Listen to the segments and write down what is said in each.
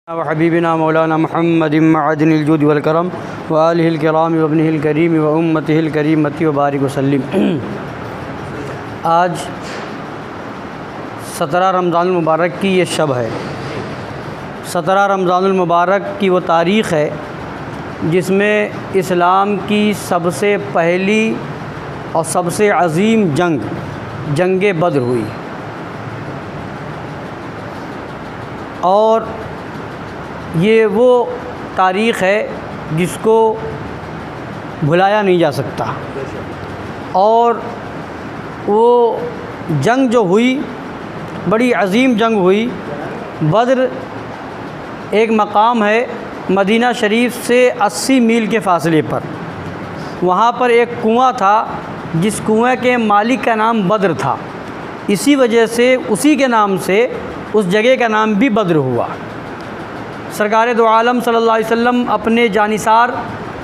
व हबीबिना मौलाना मुहम्मदिन मअदनिल जुद वल करम व आलिहिल किराम व इब्निहिल करीम व उम्मतिहिल करीमति व बारिक वसल्लिम। आज 17 रमज़ानुल मुबारक की ये शब है। 17 रमज़ानुल मुबारक की वो तारीख़ है जिसमें इस्लाम की सबसे पहली और सबसे अज़ीम जंग बद्र हुई और ये वो तारीख़ है जिसको भुलाया नहीं जा सकता। और वो जंग जो हुई बड़ी अज़ीम जंग हुई। बद्र एक मकाम है मदीना शरीफ से 80 मील के फ़ासले पर। वहाँ पर एक कुआं था जिस कुएं के मालिक का नाम बद्र था। इसी वजह से उसी के नाम से उस जगह का नाम भी बद्र हुआ। सरकार दो आलम सल्लल्लाहु अलैहि वसल्लम अपने जानिसार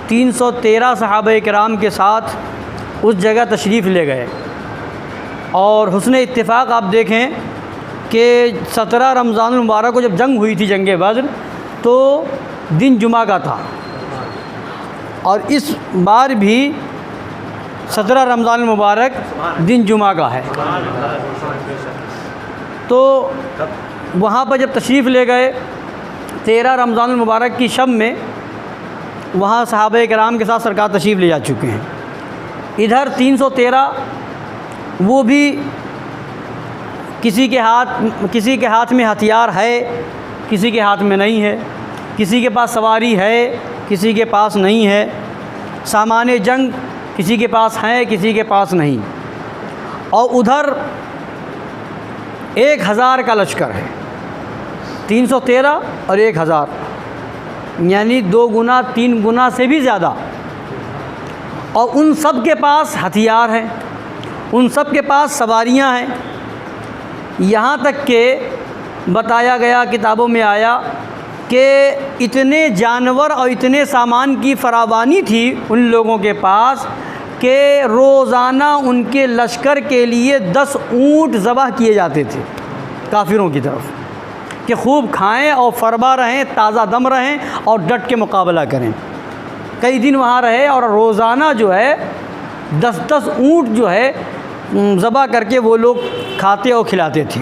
313 सहाबा किराम के साथ उस जगह तशरीफ़ ले गए और हुस्न इत्तिफ़ाक़ आप देखें कि 17 रमज़ानुल मुबारक को जब जंग हुई थी, जंग बद्र, तो दिन जुमा का था और इस बार भी 17 रमज़ानुल मुबारक दिन जुमा का है। तो वहाँ पर जब तशरीफ़ ले गए 13 रमज़ानुल मुबारक की शब में, वहाँ सहाबा किराम के साथ सरकार तशरीफ़ ले जा चुके हैं। इधर 313 वो भी किसी के हाथ में हथियार है, किसी के हाथ में नहीं है, किसी के पास सवारी है, किसी के पास नहीं है, सामान जंग किसी के पास है, किसी के पास नहीं। और उधर 1000 का लश्कर है। 313 और 1000 यानी 2 गुना 3 गुना से भी ज़्यादा। और उन सब के पास हथियार हैं, उन सब के पास सवारियां हैं। यहाँ तक के बताया गया, किताबों में आया कि इतने जानवर और इतने सामान की फरावानी थी उन लोगों के पास कि रोज़ाना उनके लश्कर के लिए 10 ऊँट ज़बह किए जाते थे काफिरों की तरफ, कि खूब खाएं और फरबा रहें, ताज़ा दम रहें और डट के मुकाबला करें। कई दिन वहाँ रहे और रोज़ाना जो है 10-10 ऊँट जो है ज़बह करके वो लोग खाते और खिलाते थे।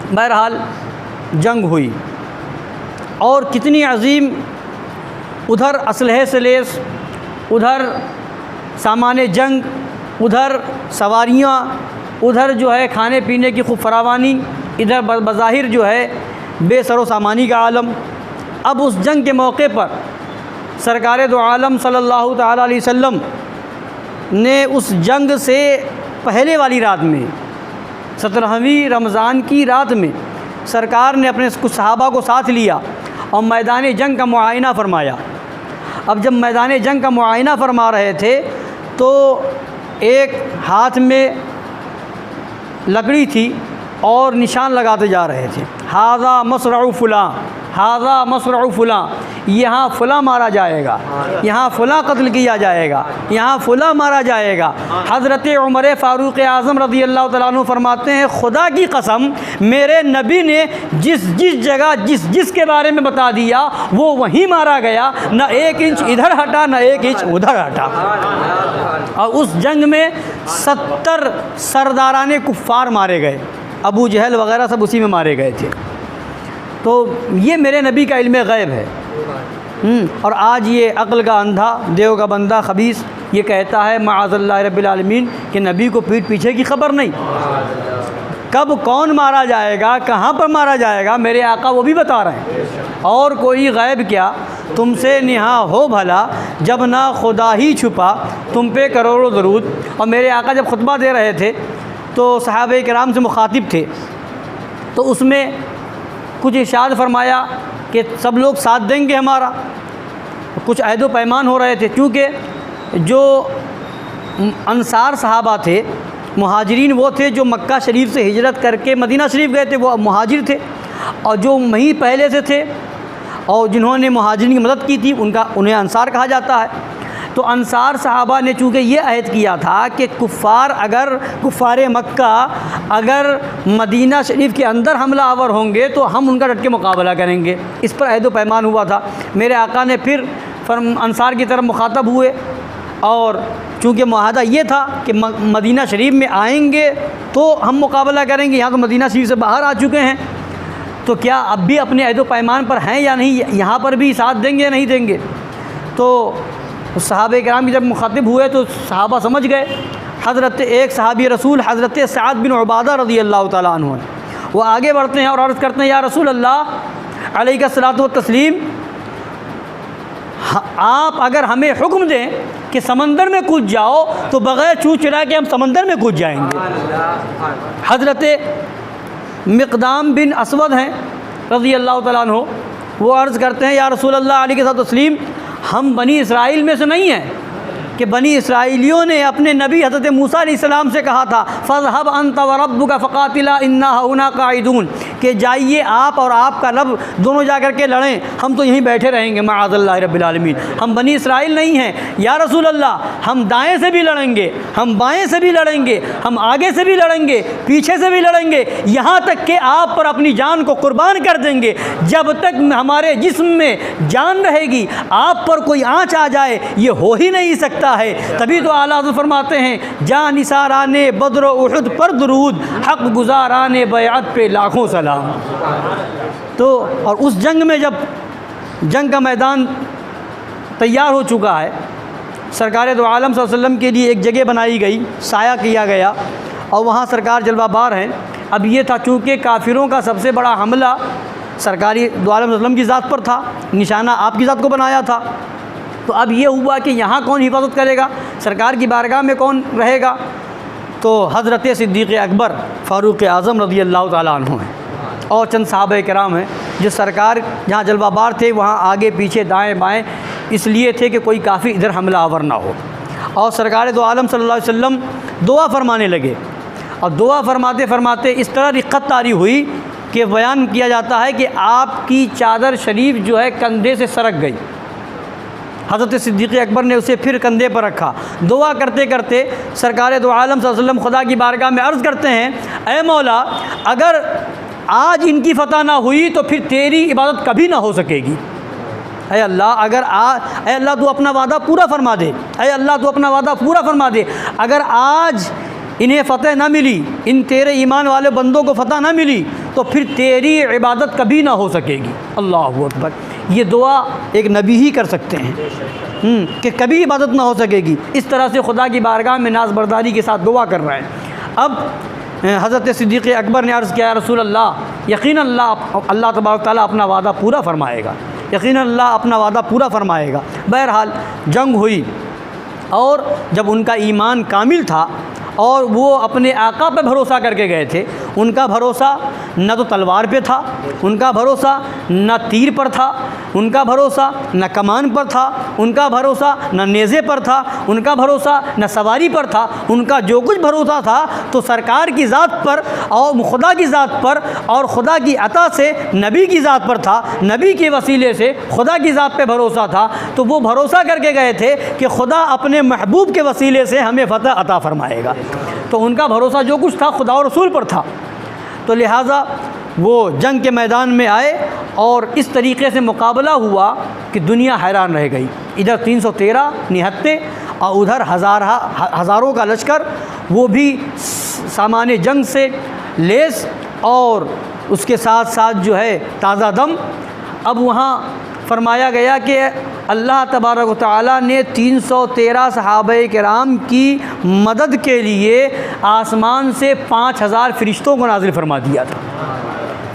बहरहाल जंग हुई और कितनी अज़ीम, उधर असलहे से लैस, उधर सामान जंग, उधर सवारियाँ, उधर जो है खाने पीने की खूब फरावानी, इधर बज़ाहिर जो है बेसरो सामानी का आलम। अब उस जंग के मौके पर सरकार दो आलम सल्लल्लाहु तआला अलैहि वसल्लम ने उस जंग से पहले वाली रात में, 17वीं रमज़ान की रात में, सरकार ने अपने कुछ सहाबा को साथ लिया और मैदान जंग का मुआयना फ़रमाया। अब जब मैदान जंग का मुआयना फ़रमा रहे थे तो एक हाथ में लकड़ी थी और निशान लगाते जा रहे थे, हाज़ा मसरउ फ़ुलां, हाज़ा मसरउ फ़ुलां, यहाँ फ़ुलां मारा जाएगा, यहाँ फ़ुलां कत्ल किया जाएगा, यहाँ फ़ुलां मारा जाएगा। हज़रत उमर फ़ारूक़ आज़म रज़ी अल्लाह तआला अन्हु फरमाते हैं, खुदा की कसम मेरे नबी ने जिस जगह जिस के बारे में बता दिया वो वहीं मारा गया, न 1 इंच इधर हटा न 1 इंच उधर हटा। और उस जंग में 70 सरदाराने कुफ़ार मारे गए, अबू जहल वग़ैरह सब उसी में मारे गए थे। तो ये मेरे नबी का इल्म गैब है। और आज ये अक्ल का अंधा, देव का बंदा खबीस ये कहता है माअज़ल्लाह रब्बिल आलमीन कि नबी को पीठ पीछे की ख़बर नहीं। कब कौन मारा जाएगा, कहाँ पर मारा जाएगा, मेरे आका वो भी बता रहे हैं। और कोई गैब क्या तुमसे निहा हो भला, जब ना खुदा ही छुपा तुम पे करोड़ों दरूद। और मेरे आका जब खुतबा दे रहे थे तो सहाबे किराम से मुखातिब थे, तो उसमें कुछ इरशाद फरमाया कि सब लोग साथ देंगे हमारा। कुछ अहद पैमान हो रहे थे, क्योंकि जो अंसार सहाबा थे, मुहाजिरीन वो थे जो मक्का शरीफ से हिजरत करके मदीना शरीफ गए थे, वो मुहाजिर थे। और जो वहीं पहले से थे और जिन्होंने मुहाजिरीन की मदद की थी उन्हें अंसार कहा जाता है। तो अंसार सहाबा ने चूँकि ये अहद किया था कि कुफ़ार मक्का अगर मदीना शरीफ के अंदर हमला आवर होंगे तो हम उनका डट के मुकाबला करेंगे, इस पर अहद व पैमान हुआ था। मेरे आका ने फिर अंसार की तरफ मुखातब हुए और चूँकि मुआहदा ये था कि मदीना शरीफ में आएंगे तो हम मुकाबला करेंगे, यहाँ तो मदीना शरीफ से बाहर आ चुके हैं, तो क्या अब भी अपने अहद व पैमान पर हैं या नहीं, यहाँ पर भी साथ देंगे या नहीं देंगे। तो सहाबे किराम की जब मुखातिब हुए तो सहाबा समझ गए। एक सहाबी रसूल हज़रत सअद बिन उबादा रज़ी अल्लाह ताला अन्हु हैं, वो आगे बढ़ते हैं और अर्ज़ करते हैं, या रसूल अल्लाह अलैका सलातो व तस्लीम, आप अगर हमें हुक्म दें कि समंदर में कूद जाओ तो बग़ैर चूँ चिढ़ा के हम समंदर में कूद जाएंगे। हज़रत मिक़दाम बिन असवद हैं रज़ी अल्लाह ताला अन्हु, वो अर्ज़ करते हैं, या रसूल अल्लाह अलैहि तस्लीम, हम बनी इसराइल में से नहीं हैं कि बनी इसराइलियों ने अपने नबी हज़रत मूसा अलैहिस्सलाम से कहा था, फ़ज़हब अन्त व रब्बुका फ़क़ातिला इन्ना हुना क़ाइदून, कि जाइए आप और आपका रब दोनों जा कर के लड़ें, हम तो यहीं बैठे रहेंगे माअज़ल्लाहि रब्बिल आलमीन। हम बनी इसराइल नहीं हैं, या रसूल अल्लाह, हम दाएं से भी लड़ेंगे, हम बाएं से भी लड़ेंगे, हम आगे से भी लड़ेंगे, पीछे से भी लड़ेंगे, यहाँ तक कि आप पर अपनी जान को कुर्बान कर देंगे। जब तक हमारे जिस्म में जान रहेगी आप पर कोई आँच आ जाए ये हो ही नहीं सकता है। तभी तो आला हज़रत फरमाते हैं, जा निसाराने बद्र उहुद पर दुरूद, हक़ गुज़ाराने बैअत पे लाखों सलाम। तो और उस जंग में जब जंग का मैदान तैयार हो चुका है, सरकार दो आलम सल्लल्लाहु अलैहि वसल्लम के लिए एक जगह बनाई गई, साया किया गया और वहाँ सरकार जलवाबार हैं। अब ये था चूँकि काफिरों का सबसे बड़ा हमला सरकारी दो आलम सल्लल्लाहु अलैहि वसल्लम की ज़ात पर था, निशाना आपकी ज़ात को बनाया था। तो अब ये हुआ कि यहाँ कौन हिफाजत करेगा, सरकार की बारगाह में कौन रहेगा। तो हज़रत सिद्दीक़ अकबर फ़ारूक़ आज़म रज़ी अल्लाह ताला अन्हु हैं और चंद सहाबा किराम हैं जो सरकार जहाँ जलवाबार थे वहाँ आगे पीछे दाएं बाएं इसलिए थे कि कोई काफ़ी इधर हमला आवर ना हो। और सरकार दो आलम सल्लल्लाहु अलैहि वसल्लम दुआ फरमाने लगे और दुआ फरमाते फरमाते इस तरह रिक़्क़त तारी हुई कि बयान किया जाता है कि आपकी चादर शरीफ जो है कंधे से सरक गई। हज़रत सिद्दीक़ अकबर ने उसे फिर कंधे पर रखा। दुआ करते करते सरकार दो आलम सल्लल्लाहु अलैहि वसल्लम खुदा की बारगाह में अर्ज़ करते हैं, ऐ मौला, अगर आज इनकी फ़तह ना हुई तो फिर तेरी इबादत कभी ना हो सकेगी। ऐ अल्लाह, ऐ अल्लाह तू अपना वादा पूरा फरमा दे, ऐ अल्लाह तू अपना वादा पूरा फरमा दे। अगर आज इन्हें फ़तह ना मिली, इन तेरे ईमान वाले बंदों को फ़तह ना मिली तो फिर तेरी इबादत कभी ना हो सकेगी। अल्लाहु अकबर। ये दुआ एक नबी ही कर सकते हैं कि कभी इबादत ना हो सकेगी। इस तरह से खुदा की बारगाह में नाज बरदारी के साथ दुआ कर रहे हैं। अब हज़रत सिद्दीक़ अकबर ने अर्ज़ किया, रसूल अल्लाह, यकीन अल्लाह तबारक ताला अपना वादा पूरा फ़रमाएगा, यकीन अल्लाह अपना वादा पूरा फ़रमाएगा। बहरहाल जंग हुई और जब उनका ईमान कामिल था और वो अपने आका पे भरोसा करके गए थे, उनका भरोसा न तो तलवार पे था, उनका भरोसा न तीर पर था, उनका भरोसा न कमान पर था, उनका भरोसा न नेज़े पर था, उनका भरोसा न सवारी पर था। उनका जो कुछ भरोसा था तो सरकार की ज़ात पर और खुदा की ज़ात पर और खुदा की अता से नबी की ज़ात पर था, नबी के वसीले से खुदा की ज़ात पे भरोसा था। तो वो भरोसा करके गए थे कि खुदा अपने महबूब के वसीले से हमें फ़तह अता फ़रमाएगा। तो उनका भरोसा जो कुछ था खुदा और रसूल पर था। तो लिहाजा वो जंग के मैदान में आए और इस तरीक़े से मुकाबला हुआ कि दुनिया हैरान रह गई। इधर 313 निहत्ते और उधर हज़ारों का लश्कर, वो भी सामान्य जंग से लेस और उसके साथ साथ जो है ताज़ा दम। अब वहाँ फरमाया गया कि अल्लाह तबारक व तआला ने 313 सहाबाए किराम की मदद के लिए आसमान से 5000 फ़रिश्तों को नाज़िल फरमा दिया था।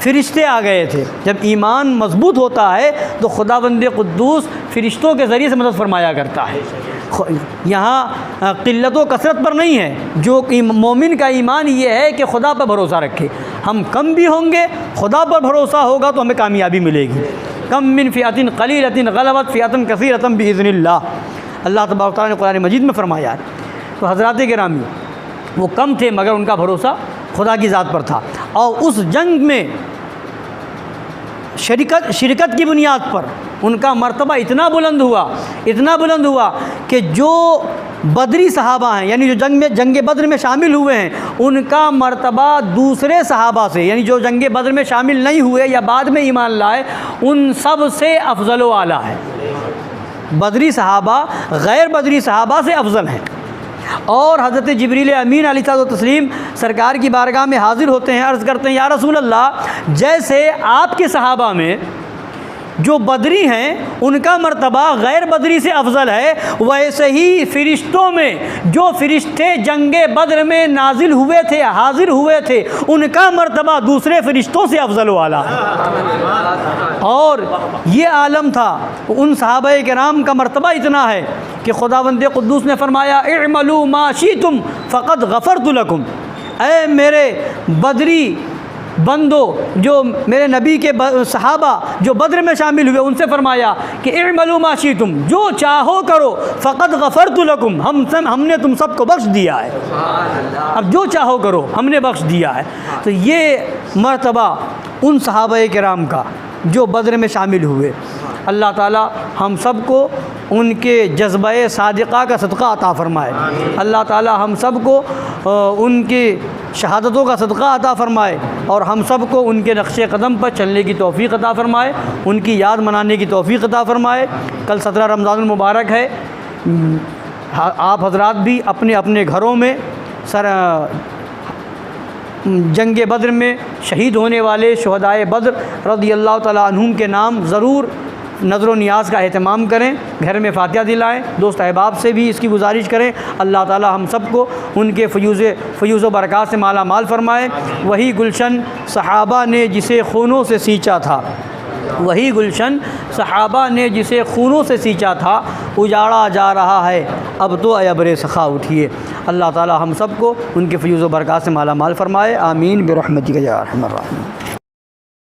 फ़रिश्ते आ गए थे। जब ईमान मज़बूत होता है तो खुदावंद क़ुद्दूस फ़रिश्तों के ज़रिए से मदद फरमाया करता है। यहाँ क़िल्लत व कसरत पर नहीं है। जो मोमिन का ईमान ये है कि खुदा पर भरोसा रखे। हम कम भी होंगे, खुदा पर भरोसा होगा तो हमें कामयाबी मिलेगी। कम मिन फ़िअतिन क़लीलतिन ग़लबत फ़िअतन कसीरतन बिइज़्निल्लाह, अल्लाह तबारक व तआला ने कुरान मजीद में फरमाया है। तो हज़रात गिरामी, वो कम थे मगर उनका भरोसा खुदा की ज़ात पर था। और उस जंग में शिरकत की बुनियाद पर उनका मर्तबा इतना बुलंद हुआ कि जो बदरी सहाबा हैं, यानी जो जंग बद्र में शामिल हुए हैं, उनका मर्तबा दूसरे सहाबा से, यानी जो जंग बद्र में शामिल नहीं हुए या बाद में ईमान लाए, उन सब से अफजल व आला है। बदरी सहाबा गैर बदरी सहाबा से अफजल हैं। और हज़रत जिब्रील अमीन अलैहि तस्लीम सरकार की बारगाह में हाज़िर होते हैं, अर्ज़ करते हैं, या रसूल अल्लाह, जैसे आपके सहाबा में जो बदरी हैं उनका मर्तबा गैर बदरी से अफजल है, वैसे ही फ़रिश्तों में जो फ़रिश्ते जंगे बद्र में नाजिल हुए थे, हाज़िर हुए थे, उनका मर्तबा दूसरे फ़रिश्तों से अफजल वाला है। और ये आलम था, उन सहाबाए किराम का मर्तबा इतना है कि खुदावंद कुद्दूस ने फरमाया, इअमलू मा शीतुम फ़क़द गफ़रतु लकुम। ऐ मेरे बदरी बंदो, जो मेरे नबी के सहाबा जो बद्र में शामिल हुए, उनसे फरमाया कि इअमलू मा शीतुम, जो चाहो करो, फ़क़द गफ़रतु लकुम, हमने तुम सबको बख्श दिया है। अब जो चाहो करो, हमने बख्श दिया है। तो ये मर्तबा उन सहाबाए किराम का जो बद्र में शामिल हुए, अल्लाह ताला हम सब को उनके जज्बे सादिक़ा का सदक़ा अता फ़रमाए। अल्लाह ताला हम सब को उनकी शहादतों का सदक़ा अता फ़रमाए और हम सब को उनके नक्शे कदम पर चलने की तौफ़ीक़ अता फ़रमाए, उनकी याद मनाने की तौफ़ीक़ अता फ़रमाए। कल 17 रमज़ानुल मुबारक है। आप हज़रात भी अपने अपने घरों में जंग बद्र में शहीद होने वाले शुहदाए बद्र रज़ियल्लाहु तआला अन्हुम के नाम ज़रूर नज़र नियाज़ का एहतमाम करें, घर में फ़ातिहा दिलाएँ, दोस्त अहबाब से भी इसकी गुजारिश करें। अल्लाह ताला हम सब को उनके फ़यूज़ बरक़ात से माला माल फ़रमाए। वही गुलशन सहाबा ने जिसे खूनों से सींचा था, वही गुलशन सहाबा ने जिसे खूनों से सींचा था, उजाड़ा जा रहा है, अब तो अयबरे सखा उठिए। अल्लाह ताला हम सब को उनके फ़यूज़ बरक़ात से माला माल फ़रमाए। आमीन बिरहमतिक या अरहमर राहिमीन।